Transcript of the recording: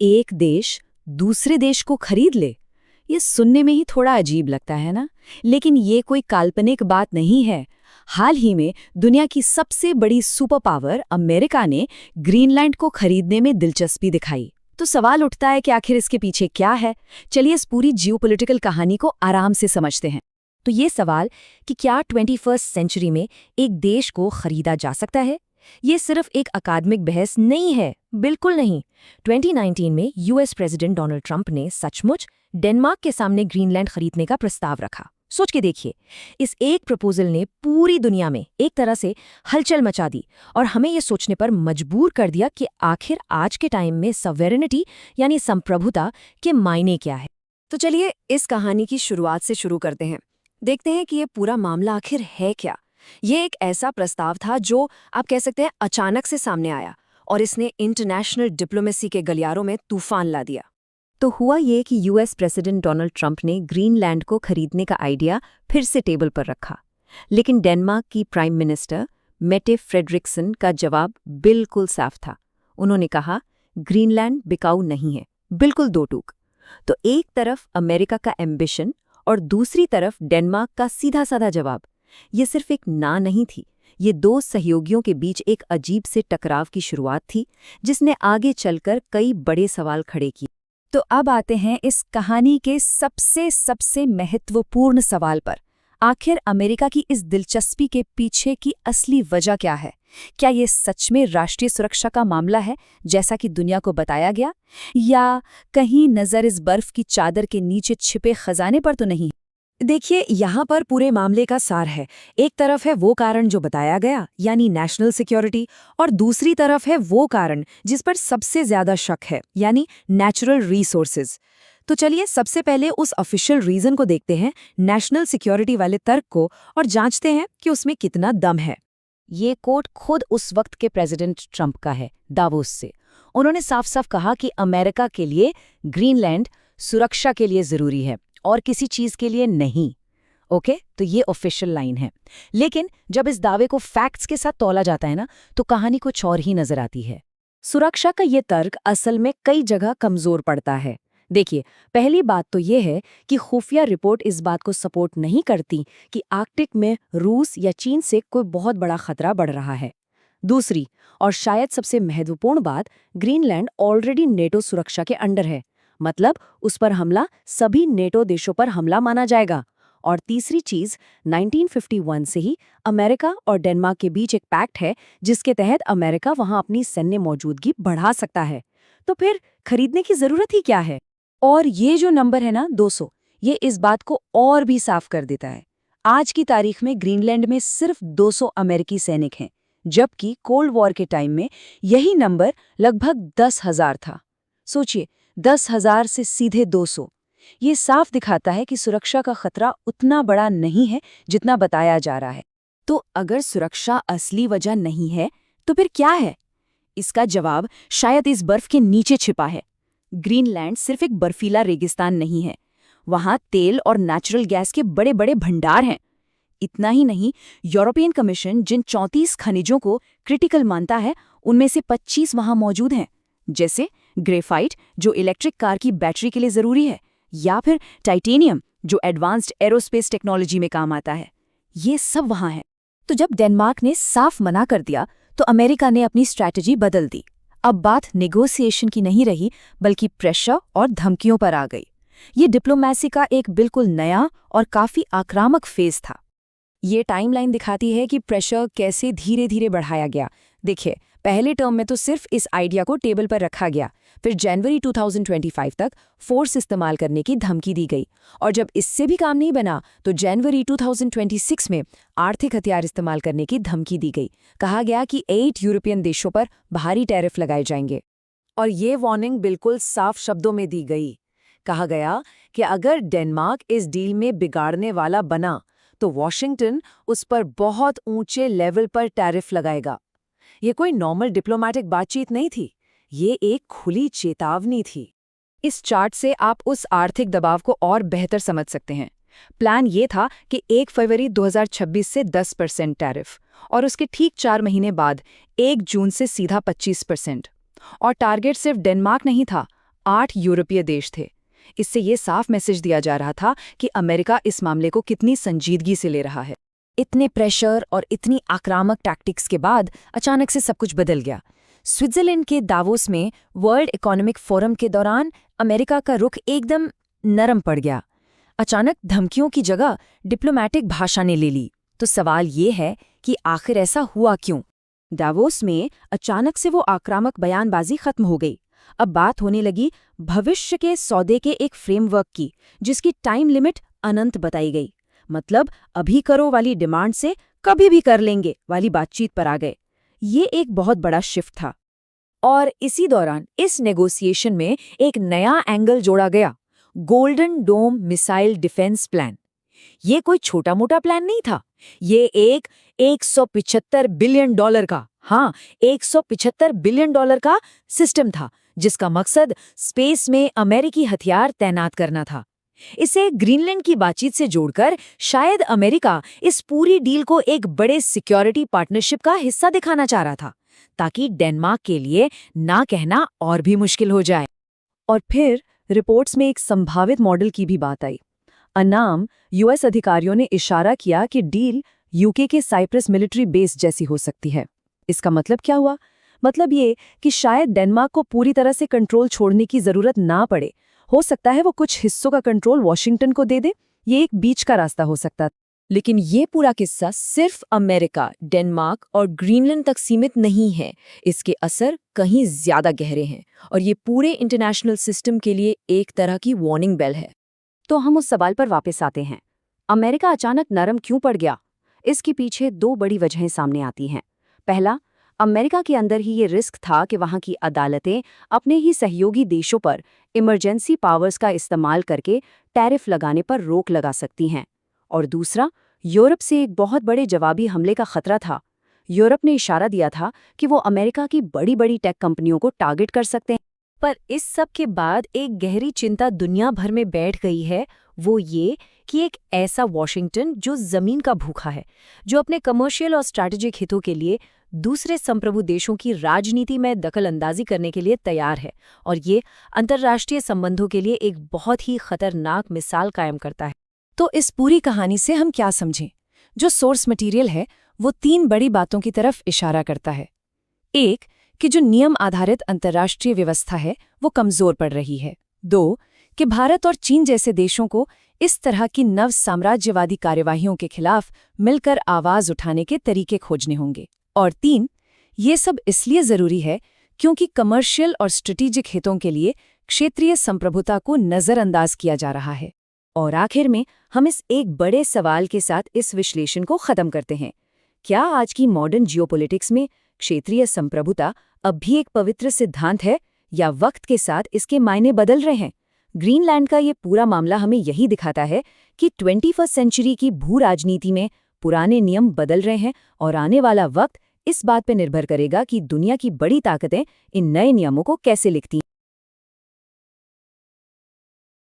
एक देश दूसरे देश को खरीद ले, ये सुनने में ही थोड़ा अजीब लगता है ना। लेकिन ये कोई काल्पनिक बात नहीं है। हाल ही में दुनिया की सबसे बड़ी सुपर पावर अमेरिका ने ग्रीनलैंड को खरीदने में दिलचस्पी दिखाई। तो सवाल उठता है कि आखिर इसके पीछे क्या है। चलिए इस पूरी जियोपॉलिटिकल कहानी को आराम से समझते हैं। तो ये सवाल कि क्या 21वीं सेंचुरी में एक देश को खरीदा जा सकता है, ये सिर्फ एक अकादमिक बहस नहीं है, बिल्कुल नहीं। 2019 में यूएस प्रेसिडेंट डोनाल्ड ट्रंप ने सचमुच डेनमार्क के सामने ग्रीनलैंड खरीदने का प्रस्ताव रखा। सोच के देखिए, इस एक प्रपोजल ने पूरी दुनिया में एक तरह से हलचल मचा दी और हमें ये सोचने पर मजबूर कर दिया कि आखिर आज के टाइम में सॉवरेनिटी यानी संप्रभुता के मायने क्या है। तो चलिए इस कहानी की शुरुआत से शुरू करते हैं। देखते हैं कि ये पूरा मामला आखिर है क्या। ये एक ऐसा प्रस्ताव था जो आप कह सकते हैं अचानक से सामने आया और इसने इंटरनेशनल डिप्लोमेसी के गलियारों में तूफान ला दिया। तो हुआ ये कि यूएस प्रेसिडेंट डोनाल्ड ट्रंप ने ग्रीनलैंड को खरीदने का आइडिया फिर से टेबल पर रखा, लेकिन डेनमार्क की प्राइम मिनिस्टर मेटे फ्रेडरिक्सन का जवाब बिल्कुल साफ था। उन्होंने कहा, ग्रीनलैंड बिकाऊ नहीं है, बिल्कुल दो टूक। तो एक तरफ अमेरिका का एम्बिशन और दूसरी तरफ डेनमार्क का सीधा साधा जवाब। ये सिर्फ एक ना नहीं थी, ये दो सहयोगियों के बीच एक अजीब से टकराव की शुरुआत थी जिसने आगे चलकर कई बड़े सवाल खड़े किए। तो अब आते हैं इस कहानी के सबसे महत्वपूर्ण सवाल पर। आखिर अमेरिका की इस दिलचस्पी के पीछे की असली वजह क्या है? क्या ये सच में राष्ट्रीय सुरक्षा का मामला है जैसा कि दुनिया को बताया गया, या कहीं नजर इस बर्फ की चादर के नीचे छिपे खजाने पर तो नहीं? देखिए, यहाँ पर पूरे मामले का सार है। एक तरफ है वो कारण जो बताया गया, यानी नेशनल सिक्योरिटी, और दूसरी तरफ है वो कारण जिस पर सबसे ज्यादा शक है, यानी नेचुरल रिसोर्सेज। तो चलिए सबसे पहले उस ऑफिशियल रीजन को देखते हैं, नेशनल सिक्योरिटी वाले तर्क को, और जांचते हैं कि उसमें कितना दम है। ये कोट खुद उस वक्त के प्रेसिडेंट ट्रंप का है, दावोस से। उन्होंने साफ साफ कहा कि अमेरिका के लिए ग्रीनलैंड सुरक्षा के लिए जरूरी है और किसी चीज के लिए नहीं। ओके, तो ये ऑफिशियल लाइन है। लेकिन जब इस दावे को फैक्ट्स के साथ तौला जाता है ना, तो कहानी कुछ और ही नजर आती है। सुरक्षा का ये तर्क असल में कई जगह कमजोर पड़ता है। देखिए, पहली बात तो ये है कि खुफिया रिपोर्ट इस बात को सपोर्ट नहीं करती कि आर्कटिक में रूस या चीन से कोई बहुत बड़ा खतरा बढ़ रहा है। दूसरी और शायद सबसे महत्वपूर्ण बात, ग्रीनलैंड ऑलरेडी नेटो सुरक्षा के अंडर है, मतलब उस पर हमला सभी नेटो देशों पर हमला माना जाएगा। और तीसरी चीज, 1951 से ही अमेरिका और डेनमार्क के बीच एक पैक्ट है जिसके तहत अमेरिका वहां अपनी सैन्य मौजूदगी बढ़ा सकता है। तो फिर खरीदने की जरूरत ही क्या है? और ये जो नंबर है ना 200, ये इस बात को और भी साफ कर देता है। आज की तारीख में ग्रीनलैंड में सिर्फ 200 अमेरिकी सैनिक हैं, जबकि कोल्ड वॉर के टाइम में यही नंबर लगभग 10,000 था। सोचिए, 10,000 से सीधे 200। ये साफ दिखाता है कि सुरक्षा का खतरा उतना बड़ा नहीं है जितना बताया जा रहा है। तो अगर सुरक्षा असली वजह नहीं है, तो फिर क्या है? इसका जवाब शायद इस बर्फ के नीचे छिपा है। ग्रीनलैंड सिर्फ एक बर्फीला रेगिस्तान नहीं है, वहां तेल और नेचुरल गैस के बड़े बड़े भंडार हैं। इतना ही नहीं, यूरोपियन कमीशन जिन 34 खनिजों को क्रिटिकल मानता है, उनमें से 25 वहां मौजूद हैं, जैसे ग्रेफाइट जो इलेक्ट्रिक कार की बैटरी के लिए जरूरी है, या फिर टाइटेनियम जो एडवांस्ड एरोस्पेस टेक्नोलॉजी में काम आता है। ये सब वहां है। तो जब डेनमार्क ने साफ मना कर दिया, तो अमेरिका ने अपनी स्ट्रैटेजी बदल दी। अब बात नेगोशिएशन की नहीं रही, बल्कि प्रेशर और धमकियों पर आ गई। ये डिप्लोमेसी का एक बिल्कुल नया और काफी आक्रामक फेज था। ये टाइमलाइन दिखाती है कि प्रेशर कैसे धीरे धीरे बढ़ाया गया। देखिए, पहले टर्म में तो सिर्फ इस आइडिया को टेबल पर रखा गया, फिर जनवरी 2025 तक फोर्स इस्तेमाल करने की धमकी दी गई, और जब इससे भी काम नहीं बना तो जनवरी 2026 में आर्थिक हथियार इस्तेमाल करने की धमकी दी गई। कहा गया कि 8 यूरोपियन देशों पर भारी टैरिफ लगाए जाएंगे, और ये वार्निंग बिल्कुल साफ शब्दों में दी गई। कहा गया कि अगर डेनमार्क इस डील में बिगाड़ने वाला बना तो वॉशिंगटन उस पर बहुत ऊंचे लेवल पर टैरिफ लगाएगा। ये कोई नॉर्मल डिप्लोमैटिक बातचीत नहीं थी, ये एक खुली चेतावनी थी। इस चार्ट से आप उस आर्थिक दबाव को और बेहतर समझ सकते हैं। प्लान ये था कि 1 फरवरी 2026 से 10% टैरिफ, और उसके ठीक 4 महीने बाद 1 जून से सीधा 25%। और टारगेट सिर्फ डेनमार्क नहीं था, 8 यूरोपीय देश थे। इससे ये साफ मैसेज दिया जा रहा था कि अमेरिका इस मामले को कितनी संजीदगी से ले रहा है। इतने प्रेशर और इतनी आक्रामक टैक्टिक्स के बाद अचानक से सब कुछ बदल गया। स्विट्जरलैंड के दावोस में वर्ल्ड इकोनॉमिक फोरम के दौरान अमेरिका का रुख एकदम नरम पड़ गया। अचानक धमकियों की जगह डिप्लोमैटिक भाषा ने ले ली। तो सवाल ये है कि आखिर ऐसा हुआ क्यों? दावोस में अचानक से वो आक्रामक बयानबाजी खत्म हो गई। अब बात होने लगी भविष्य के सौदे के एक फ्रेमवर्क की, जिसकी टाइम लिमिट अनंत बताई गई। मतलब अभी करो वाली डिमांड से कभी भी कर लेंगे वाली बातचीत पर आ गए। ये एक बहुत बड़ा शिफ्ट था। और इसी दौरान इस नेगोशिएशन में एक नया एंगल जोड़ा गया, golden dome missile defence plan. ये कोई छोटा मोटा प्लान नहीं था। ये एक $175 बिलियन का, हाँ, $175 बिलियन का सिस्टम था, जिसका मकसद स्पेस में अमेरिकी हथियार तैनात करना था। इसे ग्रीनलैंड की बातचीत से जोड़कर शायद अमेरिका इस पूरी डील को एक बड़े सिक्योरिटी पार्टनरशिप का हिस्सा दिखाना चाह रहा था, ताकि डेनमार्क के लिए ना कहना और भी मुश्किल हो जाए। और फिर रिपोर्ट्स में एक संभावित मॉडल की भी बात आई। अनाम यूएस अधिकारियों ने इशारा किया कि डील यूके के साइप्रस मिलिट्री बेस जैसी हो सकती है। इसका मतलब क्या हुआ? मतलब ये कि शायद डेनमार्क को पूरी तरह से कंट्रोल छोड़ने की जरूरत ना पड़े। हो सकता है वो कुछ हिस्सों का कंट्रोल वॉशिंगटन को दे दे। ये एक बीच का रास्ता हो सकता। लेकिन ये पूरा किस्सा सिर्फ अमेरिका, डेनमार्क और ग्रीनलैंड तक सीमित नहीं है। इसके असर कहीं ज्यादा गहरे हैं और ये पूरे इंटरनेशनल सिस्टम के लिए एक तरह की वार्निंग बेल है। तो हम उस सवाल पर वापस आते हैं, अमेरिका अचानक नरम क्यों पड़ गया? इसके पीछे 2 बड़ी वजहें सामने आती हैं। पहला, अमेरिका के अंदर ही ये रिस्क था कि वहाँ की अदालतें अपने ही सहयोगी देशों पर इमरजेंसी पावर्स का इस्तेमाल करके टैरिफ लगाने पर रोक लगा सकती हैं। और दूसरा, यूरोप से एक बहुत बड़े जवाबी हमले का खतरा था। यूरोप ने इशारा दिया था कि वो अमेरिका की बड़ी बड़ी टेक कंपनियों को टारगेट कर सकते हैं। पर इस सब के बाद एक गहरी चिंता दुनिया भर में बैठ गई है, वो ये कि एक ऐसा वॉशिंगटन जो जमीन का भूखा है, जो अपने कमर्शियल और स्ट्रैटेजिक हितों के लिए दूसरे संप्रभु देशों की राजनीति में दखलंदाजी करने के लिए तैयार है, और ये अंतर्राष्ट्रीय संबंधों के लिए एक बहुत ही खतरनाक मिसाल कायम करता है। तो इस पूरी कहानी से हम क्या समझें? जो सोर्स मटेरियल है वो 3 बड़ी बातों की तरफ इशारा करता है। एक, कि जो नियम आधारित अंतर्राष्ट्रीय व्यवस्था है वो कमजोर पड़ रही है। 2, कि भारत और चीन जैसे देशों को इस तरह की नव साम्राज्यवादी कार्यवाहियों के खिलाफ मिलकर आवाज उठाने के तरीके खोजने होंगे। और 3, ये सब इसलिए जरूरी है क्योंकि कमर्शियल और स्ट्रेटेजिक हितों के लिए क्षेत्रीय संप्रभुता को नजरअंदाज किया जा रहा है। और आखिर में हम इस एक बड़े सवाल के साथ इस विश्लेषण को खत्म करते हैं। क्या आज की मॉडर्न जियोपॉलिटिक्स में क्षेत्रीय संप्रभुता अब भी एक पवित्र सिद्धांत है, या वक्त के साथ इसके मायने बदल रहे हैं? ग्रीनलैंड का ये पूरा मामला हमें यही दिखाता है कि 21वीं सेंचुरी की भू राजनीति में पुराने नियम बदल रहे हैं, और आने वाला वक्त इस बात पर निर्भर करेगा कि दुनिया की बड़ी ताकतें इन नए नियमों को कैसे लिखती हैं।